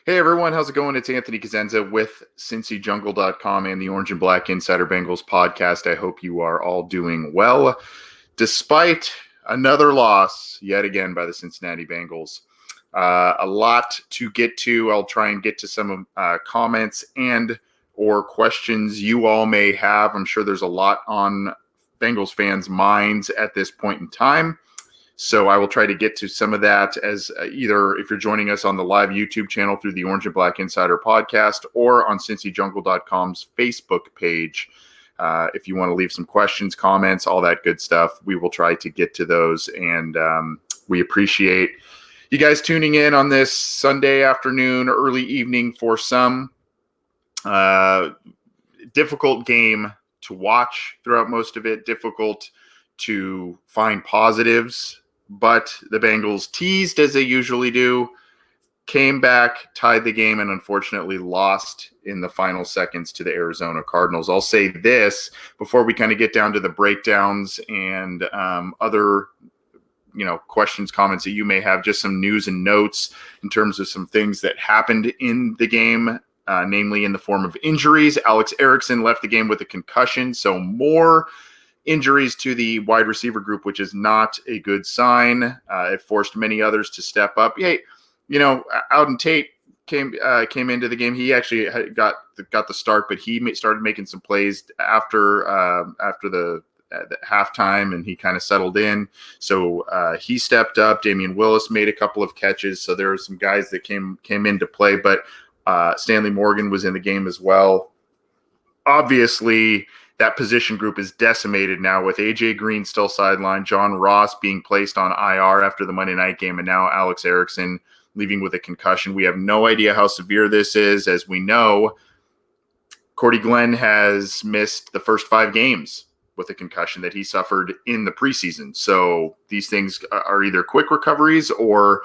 Hey everyone, how's it going? It's Anthony Cosenza with CincyJungle.com and the Orange and Black Insider Bengals podcast. I hope you are all doing well, despite another loss yet again by the Cincinnati Bengals. A lot to get to. I'll try and get to some comments and or questions you all may have. I'm sure there's a lot on Bengals fans' minds at this point in time. So I will try to get to some of that as either if you're joining us on the live YouTube channel through the Orange and Black Insider podcast or on CincyJungle.com's Facebook page. If you want to leave some questions, comments, all that good stuff, we will try to get to those. And we appreciate you guys tuning in on this Sunday afternoon, early evening for some. Difficult game to watch throughout most of it, difficult to find positives. But the Bengals teased as they usually do, came back, tied the game, and unfortunately lost in the final seconds to the Arizona Cardinals. I'll say this before we kind of get down to the breakdowns and other questions, comments that you may have, just some news and notes in terms of some things that happened in the game, namely in the form of injuries. Alex Erickson left the game with a concussion, so more injuries to the wide receiver group, which is not a good sign. It forced many others to step up. Hey, Auden Tate came into the game. He actually got the start, but he started making some plays after the halftime, and he kind of settled in. So he stepped up. Damian Willis made a couple of catches. So there were some guys that came into play, but Stanley Morgan was in the game as well. Obviously, that position group is decimated now with A.J. Green still sidelined, John Ross being placed on IR after the Monday night game, and now Alex Erickson leaving with a concussion. We have no idea how severe this is. As we know, Cordy Glenn has missed the first 5 games with a concussion that he suffered in the preseason. So these things are either quick recoveries or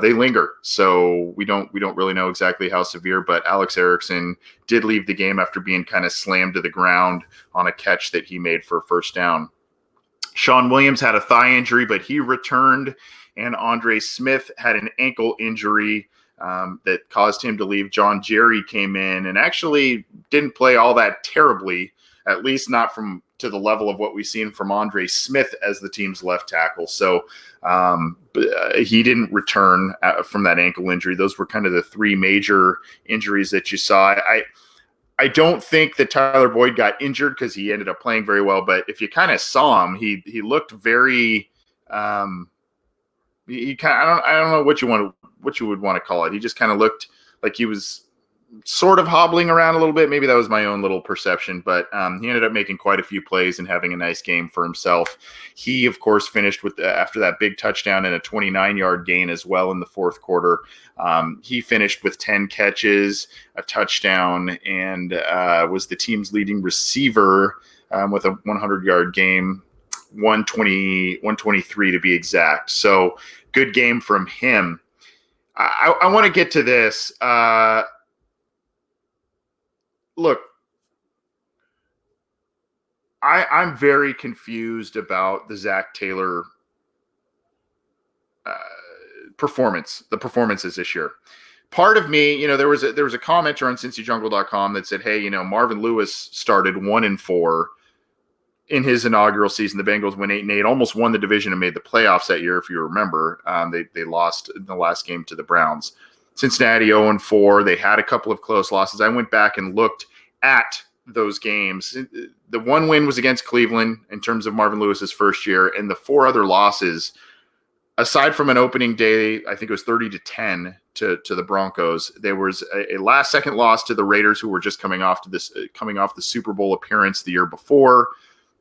they linger. So we don't really know exactly how severe, but Alex Erickson did leave the game after being kind of slammed to the ground on a catch that he made for a first down. Sean Williams had a thigh injury, but he returned, and Andre Smith had an ankle injury that caused him to leave. John Jerry came in and actually didn't play all that terribly, at least not to the level of what we've seen from Andre Smith as the team's left tackle. So he didn't return from that ankle injury. Those were kind of the 3 major injuries that you saw. I don't think that Tyler Boyd got injured because he ended up playing very well, but if you kind of saw him, he looked very I don't know what you would want to call it. He just kind of looked like he was sort of hobbling around a little bit. Maybe that was my own little perception, but he ended up making quite a few plays and having a nice game for himself. He, of course, finished with after that big touchdown and a 29-yard gain as well in the fourth quarter. He finished with 10 catches, a touchdown, and was the team's leading receiver with a 100-yard game, 123 to be exact. So good game from him. I want to get to this. Look, I'm very confused about the Zach Taylor performances this year. Part of me, there was a commenter on CincyJungle.com that said, hey, Marvin Lewis started 1-4 in his inaugural season. The Bengals went 8-8, almost won the division and made the playoffs that year, if you remember. They lost in the last game to the Browns. Cincinnati 0-4. They had a couple of close losses. I went back and looked at those games. The one win was against Cleveland in terms of Marvin Lewis's first year, and the 4 other losses, aside from an opening day, I think it was 30-10 to the Broncos. There was a last-second loss to the Raiders, who were just coming off the Super Bowl appearance the year before.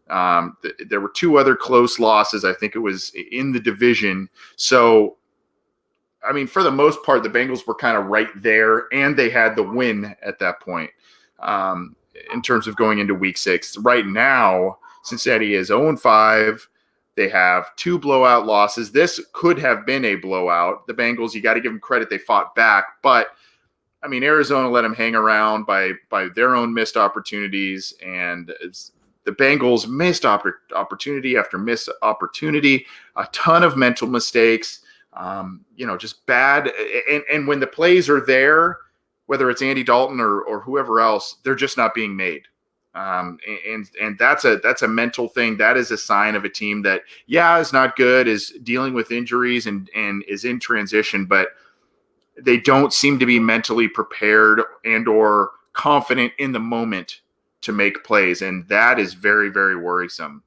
There were 2 other close losses. I think it was in the division. So, I mean, for the most part, the Bengals were kind of right there, and they had the win at that point in terms of going into Week 6. Right now, Cincinnati is 0-5. They have 2 blowout losses. This could have been a blowout. The Bengals, you got to give them credit, they fought back. But, I mean, Arizona let them hang around by their own missed opportunities, and the Bengals missed opportunity after missed opportunity, a ton of mental mistakes. Just bad. And when the plays are there, whether it's Andy Dalton or whoever else, they're just not being made. And that's a mental thing. That is a sign of a team that, is not good, is dealing with injuries and is in transition, but they don't seem to be mentally prepared and or confident in the moment to make plays. And that is very, very worrisome.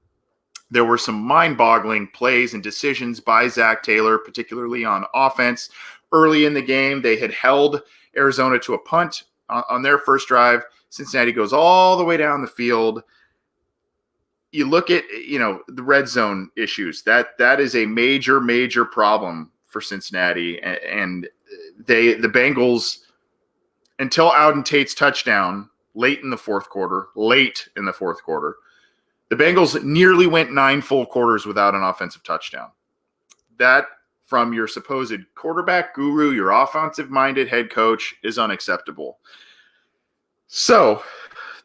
There were some mind-boggling plays and decisions by Zach Taylor, particularly on offense. Early in the game, they had held Arizona to a punt on their first drive. Cincinnati goes all the way down the field. You look at, the red zone issues. That is a major, major problem for Cincinnati. And the Bengals, until Auden Tate's touchdown late in the fourth quarter, the Bengals nearly went 9 full quarters without an offensive touchdown. That, from your supposed quarterback guru, your offensive-minded head coach, is unacceptable. So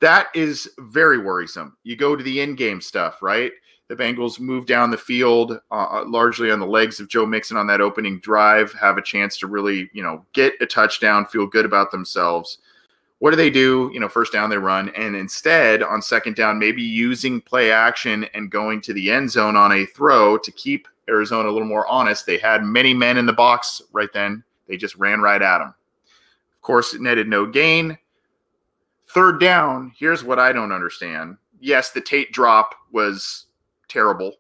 that is very worrisome. You go to the in-game stuff, right? The Bengals move down the field largely on the legs of Joe Mixon on that opening drive, have a chance to really, get a touchdown, feel good about themselves. What do? First down, they run. And instead, on second down, maybe using play action and going to the end zone on a throw to keep Arizona a little more honest. They had many men in the box right then. They just ran right at them. Of course, it netted no gain. Third down, here's what I don't understand. Yes, the Tate drop was terrible,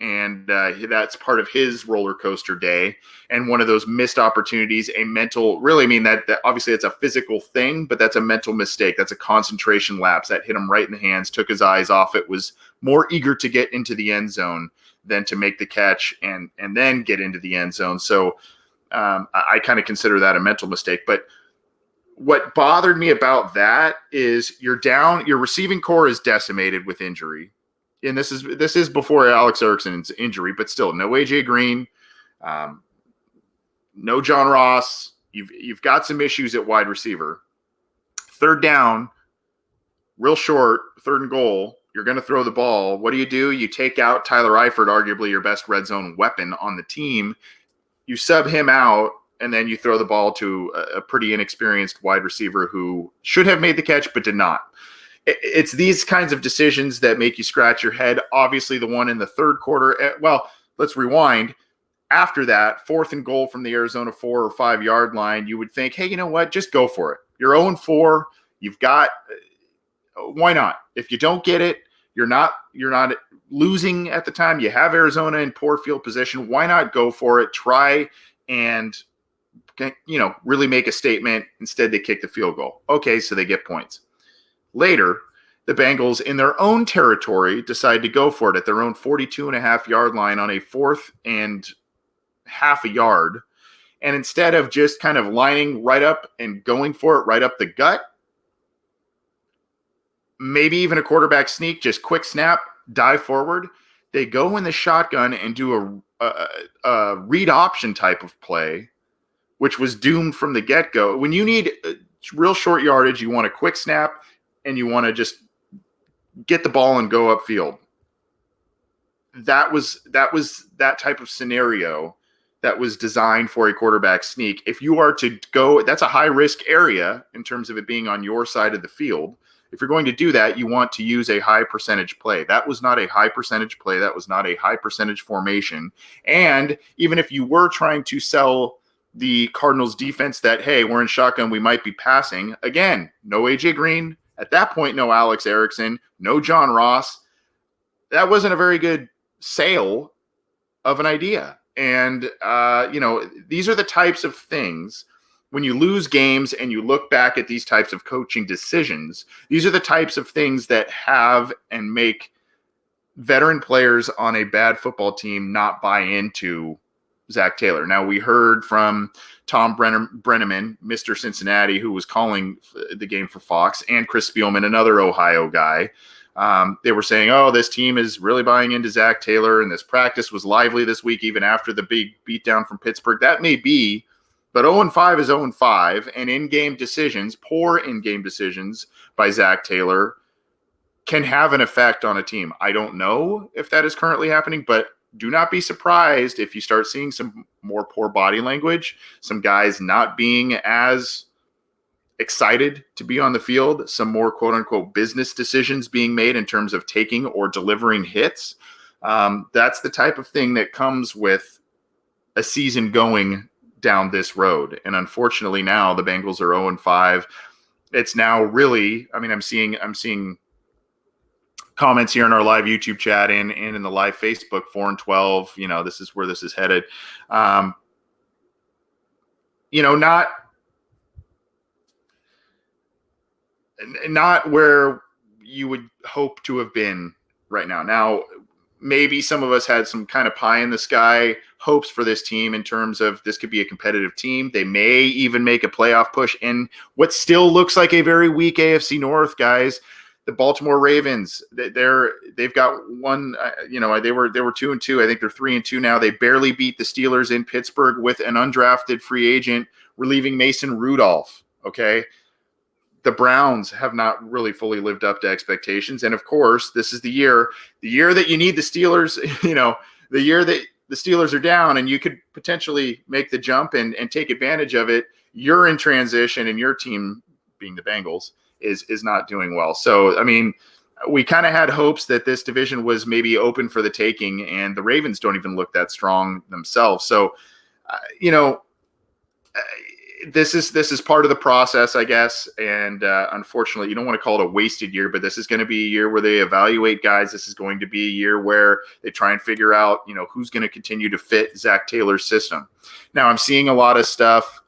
and that's part of his roller coaster day. And one of those missed opportunities, that obviously it's a physical thing, but that's a mental mistake. That's a concentration lapse that hit him right in the hands, took his eyes off it, was more eager to get into the end zone than to make the catch and then get into the end zone. So I kind of consider that a mental mistake. But what bothered me about that is your receiving core is decimated with injury. And this is before Alex Erickson's injury, but still no AJ Green, no John Ross. You've got some issues at wide receiver. Third down, real short, third and goal. You're going to throw the ball. What do? You take out Tyler Eifert, arguably your best red zone weapon on the team. You sub him out, and then you throw the ball to a pretty inexperienced wide receiver who should have made the catch but did not. It's these kinds of decisions that make you scratch your head. Obviously, the one in the third quarter, let's rewind. After that, fourth and goal from the Arizona 4 or 5 yard line, you would think, hey, you know what? Just go for it. You're 0-4. You've got why not? If you don't get it, you're not losing at the time. You have Arizona in poor field position. Why not go for it? Try and really make a statement. Instead, they kick the field goal. Okay, so they get points. Later, the Bengals, in their own territory, decide to go for it at their own 42.5 yard line on a 4th and half a yard. And instead of just kind of lining right up and going for it right up the gut, maybe even a quarterback sneak, just quick snap, dive forward, they go in the shotgun and do a read option type of play, which was doomed from the get-go. When you need real short yardage, you want a quick snap, and you want to just get the ball and go upfield. That was that type of scenario that was designed for a quarterback sneak. If you are to go, that's a high-risk area in terms of it being on your side of the field. If you're going to do that, you want to use a high percentage play. That was not a high percentage play. That was not a high percentage formation. And even if you were trying to sell the Cardinals defense that, hey, we're in shotgun, we might be passing, again, no AJ Green. At that point, no Alex Erickson, no John Ross. That wasn't a very good sale of an idea. And, these are the types of things when you lose games and you look back at these types of coaching decisions, these are the types of things that have and make veteran players on a bad football team not buy into Zach Taylor. Now, we heard from Tom Brenneman, Mr. Cincinnati, who was calling the game for Fox, and Chris Spielman, another Ohio guy. They were saying, this team is really buying into Zach Taylor, and this practice was lively this week, even after the big beatdown from Pittsburgh. That may be, but 0-5 is 0-5, and in-game decisions, poor in-game decisions by Zach Taylor, can have an effect on a team. I don't know if that is currently happening, but do not be surprised if you start seeing some more poor body language, some guys not being as excited to be on the field, some more quote unquote business decisions being made in terms of taking or delivering hits. That's the type of thing that comes with a season going down this road. And unfortunately now the Bengals are 0-5. It's now really, I mean, I'm seeing comments here in our live YouTube chat and in the live Facebook, 4-12, you know, this is where this is headed. You know, not where you would hope to have been right now. Now, maybe some of us had some kind of pie in the sky hopes for this team in terms of this could be a competitive team. They may even make a playoff push in what still looks like a very weak AFC North, guys. The Baltimore Ravens, they've got one, you know, they were 2-2. I think they're 3-2 now. They barely beat the Steelers in Pittsburgh with an undrafted free agent relieving Mason Rudolph. Okay. The Browns have not really fully lived up to expectations. And of course, this is the year that you need the Steelers, you know, the year that the Steelers are down and you could potentially make the jump and take advantage of it. You're in transition and your team, being the Bengals, is not doing well. So, I mean, we kind of had hopes that this division was maybe open for the taking, and the Ravens don't even look that strong themselves. So, you know, this is part of the process, I guess. And unfortunately, you don't want to call it a wasted year, but this is going to be a year where they evaluate guys. This is going to be a year where they try and figure out, you know, who's going to continue to fit Zach Taylor's system. Now, I'm seeing a lot of stuff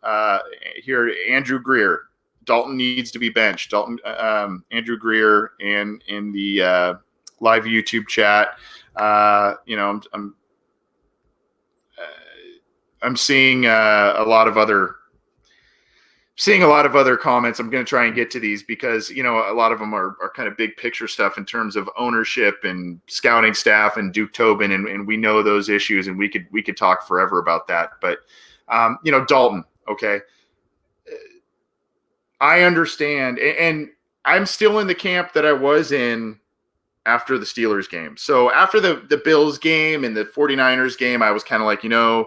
here. Andrew Greer, Dalton needs to be benched. Andrew Greer, and in the live YouTube chat, you know, I'm seeing a lot of other comments. I'm going to try and get to these because, you know, a lot of them are kind of big picture stuff in terms of ownership and scouting staff and Duke Tobin. And we know those issues, and we could talk forever about that. But, you know, Dalton, okay. I understand. And I'm still in the camp that I was in after the Steelers game. So after the Bills game and the 49ers game, I was kind of like, you know,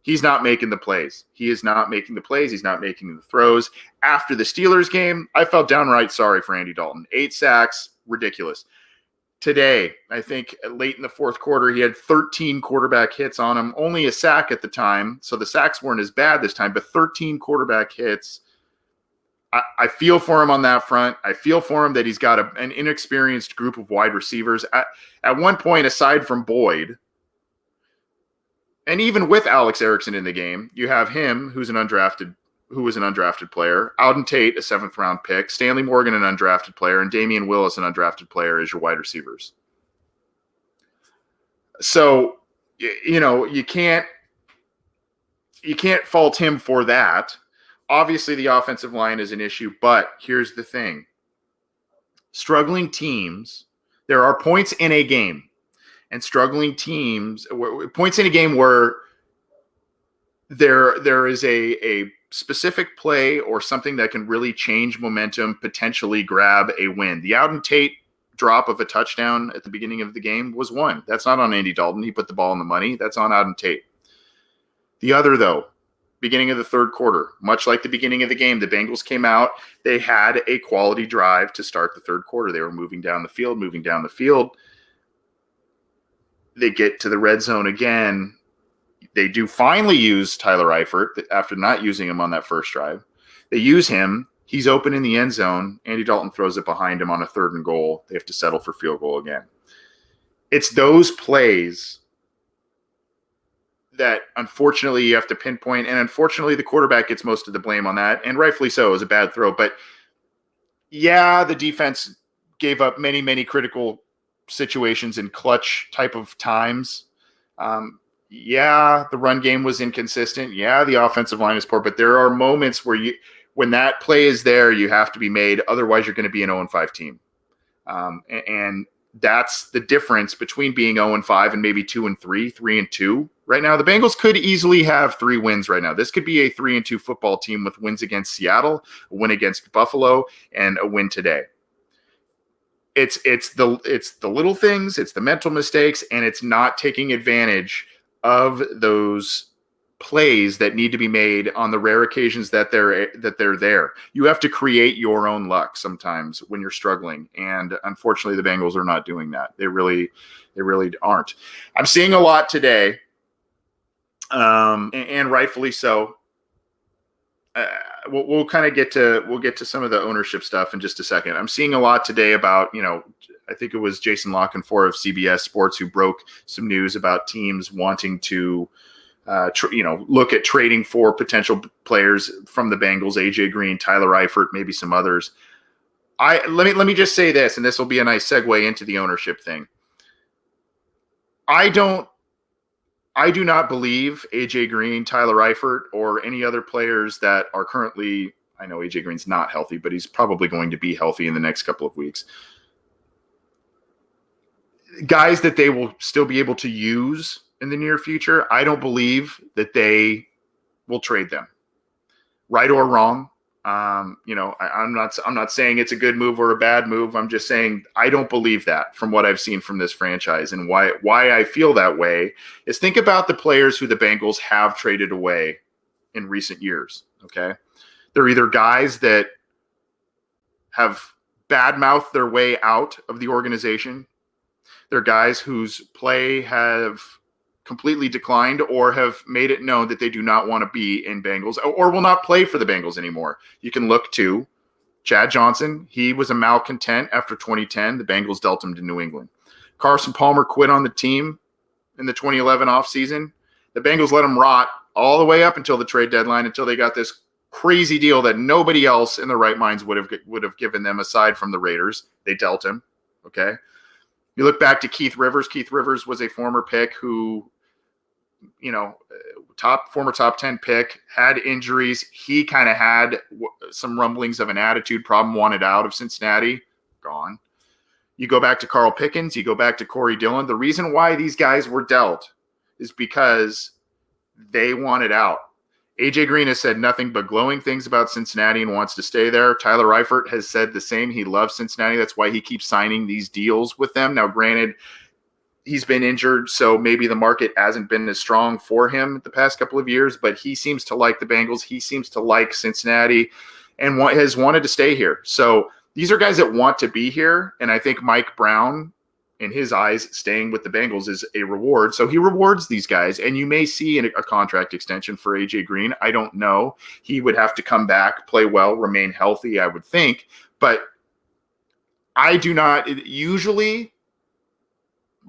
he's not making the plays. He is not making the plays. He's not making the throws. After the Steelers game, I felt downright sorry for Andy Dalton. 8 sacks, ridiculous. Today, I think late in the fourth quarter, he had 13 quarterback hits on him. Only a sack at the time, so the sacks weren't as bad this time, but 13 quarterback hits. I feel for him on that front. I feel for him that he's got an inexperienced group of wide receivers. At one point, aside from Boyd, and even with Alex Erickson in the game, you have him, who was an undrafted player, Alden Tate, a 7th-round pick, Stanley Morgan, an undrafted player, and Damian Willis, an undrafted player, as your wide receivers. So, you know, you can't fault him for that. Obviously, the offensive line is an issue, but here's the thing. Struggling teams, there are points in a game, and struggling teams, points in a game where there is a specific play or something that can really change momentum, potentially grab a win. The Alden Tate drop of a touchdown at the beginning of the game was one. That's not on Andy Dalton. He put the ball in the money. That's on Alden Tate. The other, though, beginning of the third quarter, much like the beginning of the game, the Bengals came out. They had a quality drive to start the third quarter. They were moving down the field. They get to the red zone again. They do finally use Tyler Eifert after not using him on that first drive. They use him. He's open in the end zone. Andy Dalton throws it behind him on a 3rd and goal. They have to settle for field goal again. It's those plays that unfortunately you have to pinpoint, and unfortunately the quarterback gets most of the blame on that, and rightfully so. It was a bad throw, but yeah, the defense gave up many, many critical situations in clutch type of times. Yeah, the run game was inconsistent. Yeah, the offensive line is poor, but there are moments where when that play is there, you have to be made. Otherwise, you're going to be an 0-5 team. And that's the difference between being 0-5 and maybe 2-3, 3-2. Right now, the Bengals could easily have 3 wins right now. This could be a 3-2 football team with wins against Seattle, a win against Buffalo, and a win today. it's the little things, it's the mental mistakes, and it's not taking advantage of those plays that need to be made on the rare occasions that they're there. You have to create your own luck sometimes when you're struggling, and unfortunately, the Bengals are not doing that. They really aren't. I'm seeing a lot today, and rightfully so. We'll kind of get to some of the ownership stuff in just a second. I'm seeing a lot today about, I think it was Jason Lockenfor of CBS Sports who broke some news about teams wanting to, look at trading for potential players from the Bengals, AJ Green, Tyler Eifert, maybe some others. Let me just say this, and this will be a nice segue into the ownership thing. I do not believe AJ Green, Tyler Eifert, or any other players that are currently, I know AJ Green's not healthy, but he's probably going to be healthy in the next couple of weeks. Guys that they will still be able to use in the near future, I don't believe that they will trade them. Right or wrong. I'm not saying it's a good move or a bad move. I'm just saying I don't believe that from what I've seen from this franchise. And why I feel that way is think about the players who the Bengals have traded away in recent years. Okay. They're either guys that have badmouthed their way out of the organization. They're guys whose play have completely declined or have made it known that they do not want to be in Bengals or will not play for the Bengals anymore. You can look to Chad Johnson. He was a malcontent after 2010. The Bengals dealt him to New England. Carson Palmer quit on the team in the 2011 offseason. The Bengals let him rot all the way up until the trade deadline, until they got this crazy deal that nobody else in their right minds would have given them aside from the Raiders. They dealt him. Okay. You look back to Keith Rivers. Keith Rivers was a former pick who, former top 10 pick, had injuries. He kind of had some rumblings of an attitude problem, wanted out of Cincinnati, gone. You go back to Carl Pickens, you go back to Corey Dillon. The reason why these guys were dealt is because they wanted out. AJ Green has said nothing but glowing things about Cincinnati and wants to stay there. Tyler Eifert has said the same. He loves Cincinnati. That's why he keeps signing these deals with them. Now, granted, he's been injured, so maybe the market hasn't been as strong for him the past couple of years, but he seems to like the Bengals. He seems to like Cincinnati and has wanted to stay here. So these are guys that want to be here, and I think Mike Brown, in his eyes, staying with the Bengals is a reward. So he rewards these guys, and you may see a contract extension for AJ Green. I don't know. He would have to come back, play well, remain healthy, I would think. But I do not – usually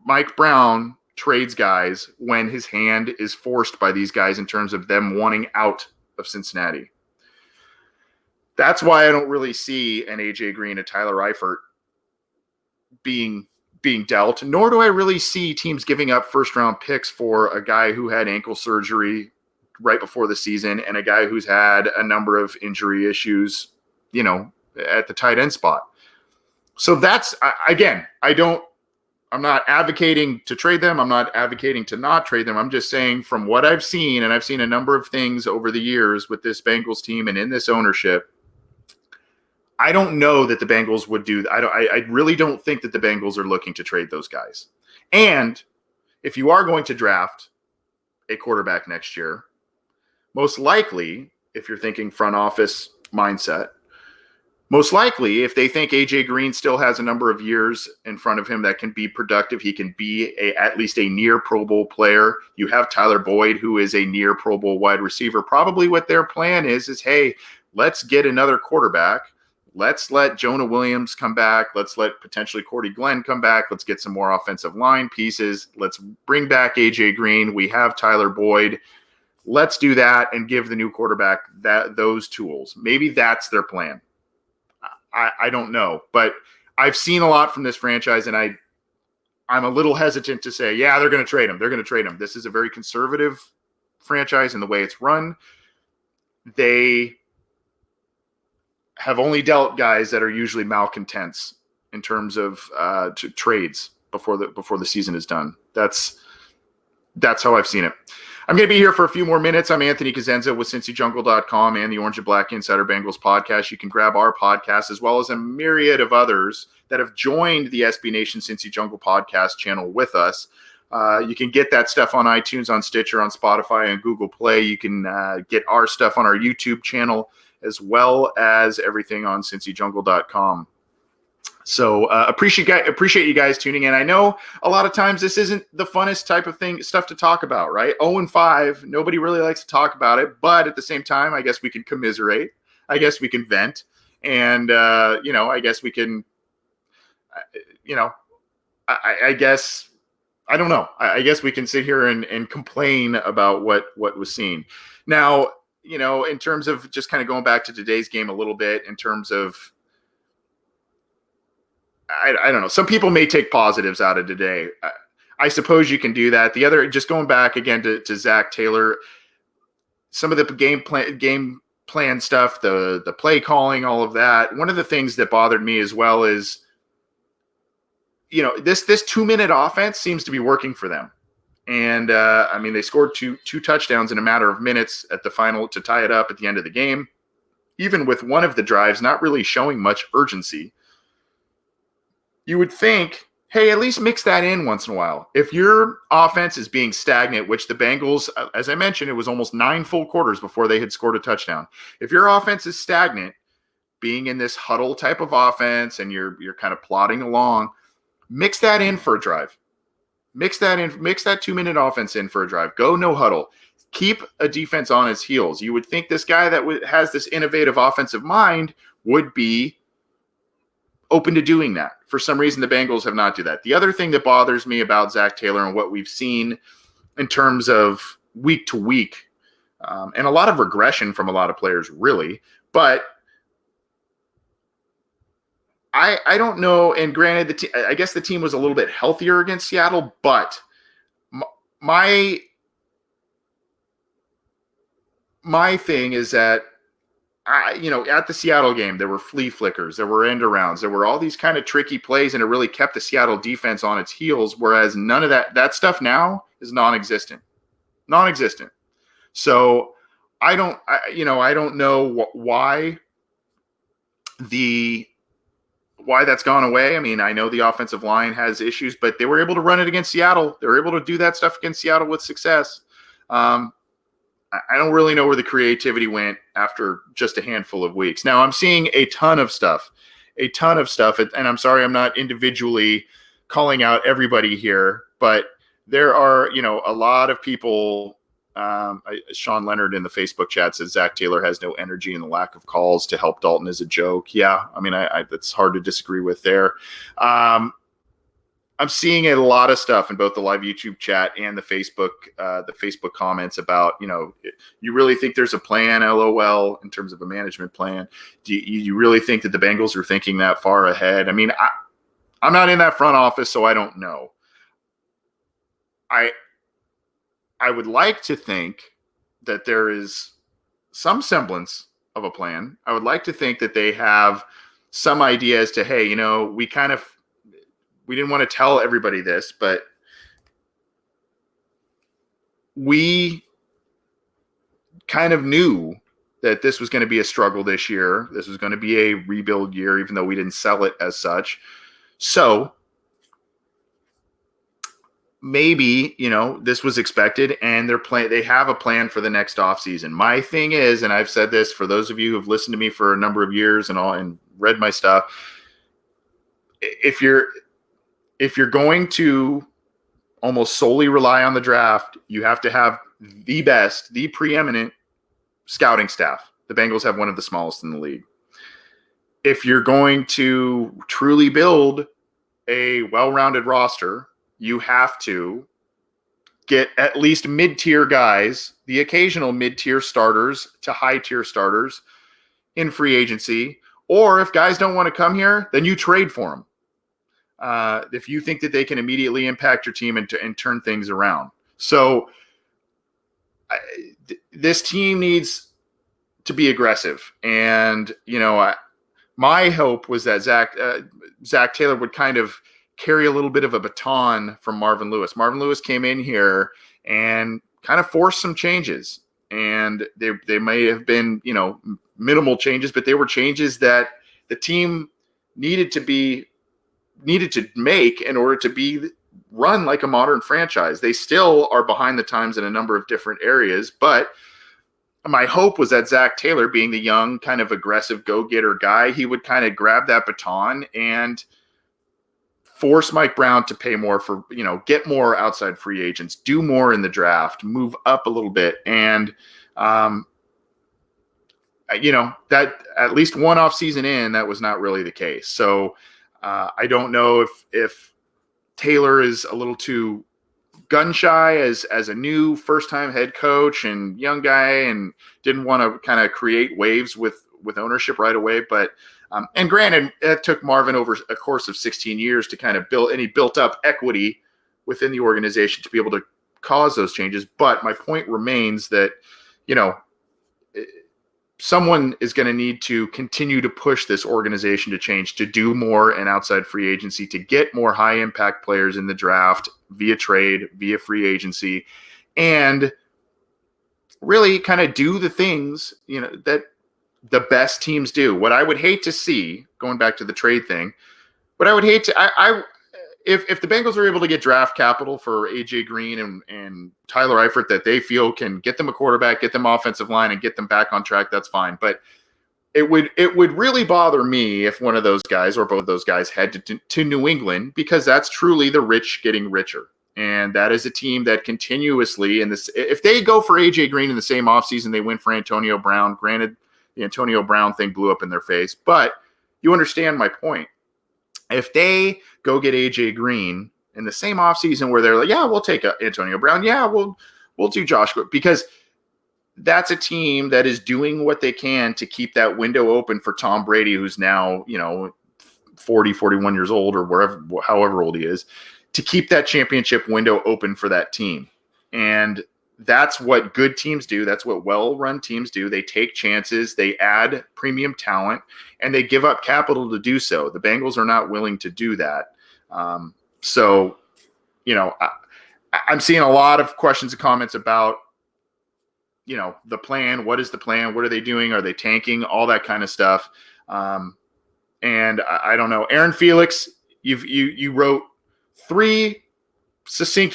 Mike Brown trades guys when his hand is forced by these guys in terms of them wanting out of Cincinnati. That's why I don't really see an AJ Green, a Tyler Eifert being dealt, nor do I really see teams giving up first-round picks for a guy who had ankle surgery right before the season and a guy who's had a number of injury issues, at the tight end spot. So that's, again, I'm not advocating to trade them. I'm not advocating to not trade them. I'm just saying from what I've seen, and I've seen a number of things over the years with this Bengals team and in this ownership, I don't know that the Bengals would do that. I really don't think that the Bengals are looking to trade those guys. And if you are going to draft a quarterback next year, most likely, if you're thinking front office mindset, most likely, if they think AJ Green still has a number of years in front of him that can be productive, he can be at least a near Pro Bowl player. You have Tyler Boyd, who is a near Pro Bowl wide receiver. Probably what their plan is, hey, let's get another quarterback. Let's let Jonah Williams come back. Let's let potentially Cordy Glenn come back. Let's get some more offensive line pieces. Let's bring back AJ Green. We have Tyler Boyd. Let's do that and give the new quarterback those tools. Maybe that's their plan. I don't know, but I've seen a lot from this franchise, and I'm a little hesitant to say, yeah, they're going to trade him. They're going to trade him. This is a very conservative franchise in the way it's run. They have only dealt guys that are usually malcontents in terms of trades before the season is done. That's how I've seen it. I'm going to be here for a few more minutes. I'm Anthony Cosenza with CincyJungle.com and the Orange and Black Insider Bengals podcast. You can grab our podcast as well as a myriad of others that have joined the SB Nation Cincy Jungle podcast channel with us. You can get that stuff on iTunes, on Stitcher, on Spotify, and Google Play. You can get our stuff on our YouTube channel as well as everything on CincyJungle.com. So appreciate you guys tuning in. I know a lot of times this isn't the funnest type of stuff to talk about, right? 0-5, nobody really likes to talk about it, but at the same time, I guess we can commiserate. I guess we can vent, and I guess we can, I guess I don't know. I guess we can sit here and complain about what was seen. Now, in terms of just kind of going back to today's game a little bit, in terms of I don't know. Some people may take positives out of today. I suppose you can do that. The other, just going back again to Zach Taylor, some of the game plan stuff, the play calling, all of that. One of the things that bothered me as well is, this 2-minute offense seems to be working for them. And they scored two touchdowns in a matter of minutes at the final to tie it up at the end of the game. Even with one of the drives not really showing much urgency. You would think, hey, at least mix that in once in a while. If your offense is being stagnant, which the Bengals, as I mentioned, it was almost 9 full quarters before they had scored a touchdown. If your offense is stagnant, being in this huddle type of offense, and you're kind of plodding along, mix that in for a drive. Mix that 2-minute offense in for a drive. Go no huddle. Keep a defense on its heels. You would think this guy that has this innovative offensive mind would be open to doing that. For some reason, the Bengals have not do that. The other thing that bothers me about Zach Taylor and what we've seen in terms of week to week, and a lot of regression from a lot of players, really, but I don't know. And granted, I guess the team was a little bit healthier against Seattle, but my thing is that at the Seattle game, there were flea flickers, there were end arounds, there were all these kind of tricky plays, and it really kept the Seattle defense on its heels. Whereas none of that stuff now is non-existent. So I don't know why that's gone away. I mean, I know the offensive line has issues, but they were able to run it against Seattle. They were able to do that stuff against Seattle with success. I don't really know where the creativity went after just a handful of weeks. Now, I'm seeing a ton of stuff, and I'm sorry I'm not individually calling out everybody here, but there are, a lot of people. Sean Leonard in the Facebook chat says Zach Taylor has no energy, and the lack of calls to help Dalton is a joke. Yeah, I mean, that's hard to disagree with there. I'm seeing a lot of stuff in both the live YouTube chat and the Facebook comments about, you really think there's a plan, LOL, in terms of a management plan? Do you really think that the Bengals are thinking that far ahead? I mean, I'm not in that front office, so I don't know. I would like to think that there is some semblance of a plan. I would like to think that they have some idea as to, hey, we didn't want to tell everybody this, but we kind of knew that this was going to be a struggle this year. This was going to be a rebuild year, even though we didn't sell it as such. So maybe, this was expected, and they have a plan for the next offseason. My thing is, and I've said this for those of you who have listened to me for a number of years and read my stuff, if you're going to almost solely rely on the draft, you have to have the best, the preeminent scouting staff. The Bengals have one of the smallest in the league. If you're going to truly build a well-rounded roster, you have to get at least mid-tier guys, the occasional mid-tier starters to high-tier starters in free agency. Or if guys don't want to come here, then you trade for them. If you think that they can immediately impact your team and turn things around. So this team needs to be aggressive. And, my hope was that Zach Taylor would kind of carry a little bit of a baton from Marvin Lewis. Marvin Lewis came in here and kind of force some changes. And they may have been, minimal changes, but they were changes that the team needed to make in order to be run like a modern franchise. They still are behind the times in a number of different areas, but my hope was that Zach Taylor, being the young, kind of aggressive go-getter guy, he would kind of grab that baton and force Mike Brown to pay more for, get more outside free agents, do more in the draft, move up a little bit. And, that at least one off season in, that was not really the case. So I don't know if Taylor is a little too gun shy as a new first time head coach and young guy, and didn't want to kind of create waves with ownership right away. But and granted, it took Marvin over a course of 16 years to kind of build, and he built up equity within the organization to be able to cause those changes. But my point remains that, someone is going to need to continue to push this organization to change, to do more in outside free agency, to get more high impact players in the draft via trade, via free agency, and really kind of do the things, that the best teams do. What I would hate to see, going back to the trade thing, what I would hate to, if the Bengals are able to get draft capital for AJ Green and Tyler Eifert that they feel can get them a quarterback, get them offensive line, and get them back on track, that's fine. But it would really bother me if one of those guys or both of those guys head to New England, because that's truly the rich getting richer. And that is a team that continuously, if they go for AJ Green in the same offseason they went for Antonio Brown, granted the Antonio Brown thing blew up in their face, but you understand my point. If they go get AJ Green in the same offseason where they're like, yeah, we'll take Antonio Brown. Yeah, we'll do Josh, because that's a team that is doing what they can to keep that window open for Tom Brady, who's now, 40, 41 years old, or however old he is, to keep that championship window open for that team. And that's what good teams do. That's what well-run teams do. They take chances, they add premium talent, and they give up capital to do so. The Bengals are not willing to do that. I'm seeing a lot of questions and comments about, the plan. What is the plan? What are they doing? Are they tanking? All that kind of stuff. And I don't know. Aaron Felix, you wrote six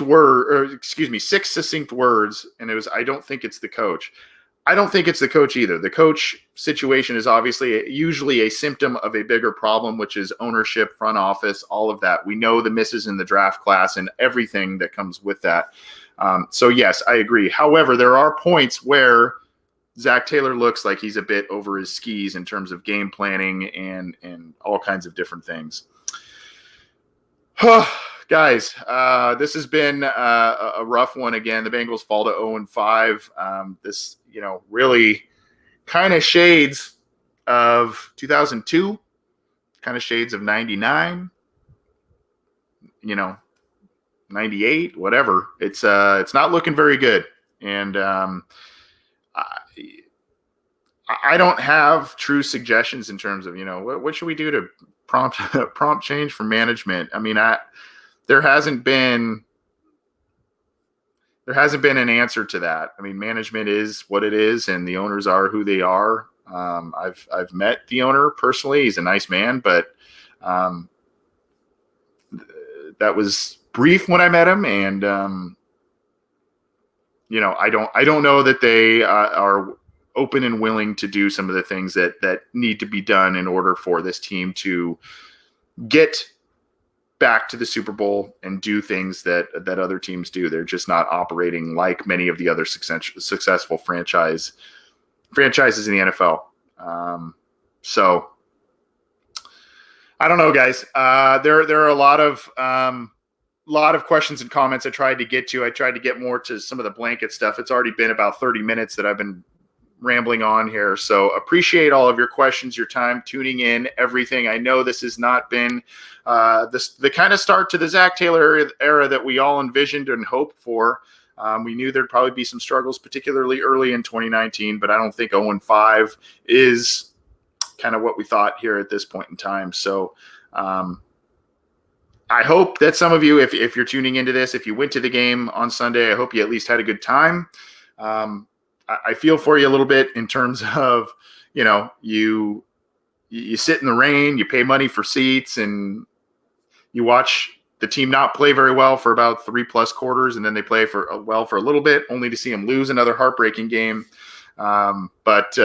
succinct words, and it was, I don't think it's the coach. I don't think it's the coach either. The coach situation is usually a symptom of a bigger problem, which is ownership, front office, all of that. We know the misses in the draft class and everything that comes with that. So yes, I agree. However, there are points where Zach Taylor looks like he's a bit over his skis in terms of game planning and all kinds of different things. Guys, this has been a rough one again. The Bengals fall to 0-5. This, really kind of shades of 2002, kind of shades of 99, 98, whatever. It's not looking very good. And I don't have true suggestions in terms of, what should we do to prompt change from management. I mean, there hasn't been an answer to that. I mean, management is what it is, and the owners are who they are. I've met the owner personally. He's a nice man, but that was brief when I met him, and I don't know that they are open and willing to do some of the things that need to be done in order for this team to get back to the Super Bowl and do things that other teams do. They're just not operating like many of the other successful franchises in the NFL. So I don't know, guys. There are a lot of questions and comments I tried to get to. I tried to get more to some of the blanket stuff. It's already been about 30 minutes that I've been rambling on here. So appreciate all of your questions, your time, tuning in, everything. I know this has not been the kind of start to the Zach Taylor era that we all envisioned and hoped for. We knew there'd probably be some struggles, particularly early in 2019, but I don't think 0-5 is kind of what we thought here at this point in time. So I hope that some of you, if you're tuning into this, if you went to the game on Sunday, I hope you at least had a good time. I feel for you a little bit in terms of, you sit in the rain, you pay money for seats, and you watch the team not play very well for about 3+ quarters, and then they play for a little bit, only to see them lose another heartbreaking game. But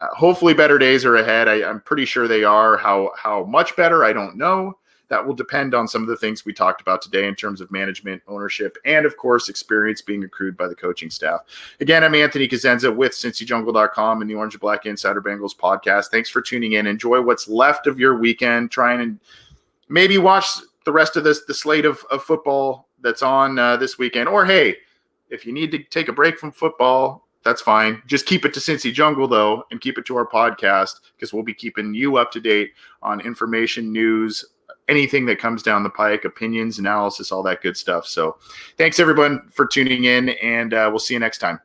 hopefully better days are ahead. I'm pretty sure they are. How much better, I don't know. That will depend on some of the things we talked about today in terms of management, ownership, and, of course, experience being accrued by the coaching staff. Again, I'm Anthony Cosenza with CincyJungle.com and the Orange and Black Insider Bengals podcast. Thanks for tuning in. Enjoy what's left of your weekend. Try and maybe watch the rest of the slate of football that's on this weekend. Or, hey, if you need to take a break from football, that's fine. Just keep it to Cincy Jungle, though, and keep it to our podcast, because we'll be keeping you up to date on information, news, anything that comes down the pike, opinions, analysis, all that good stuff. So thanks, everyone, for tuning in, and we'll see you next time.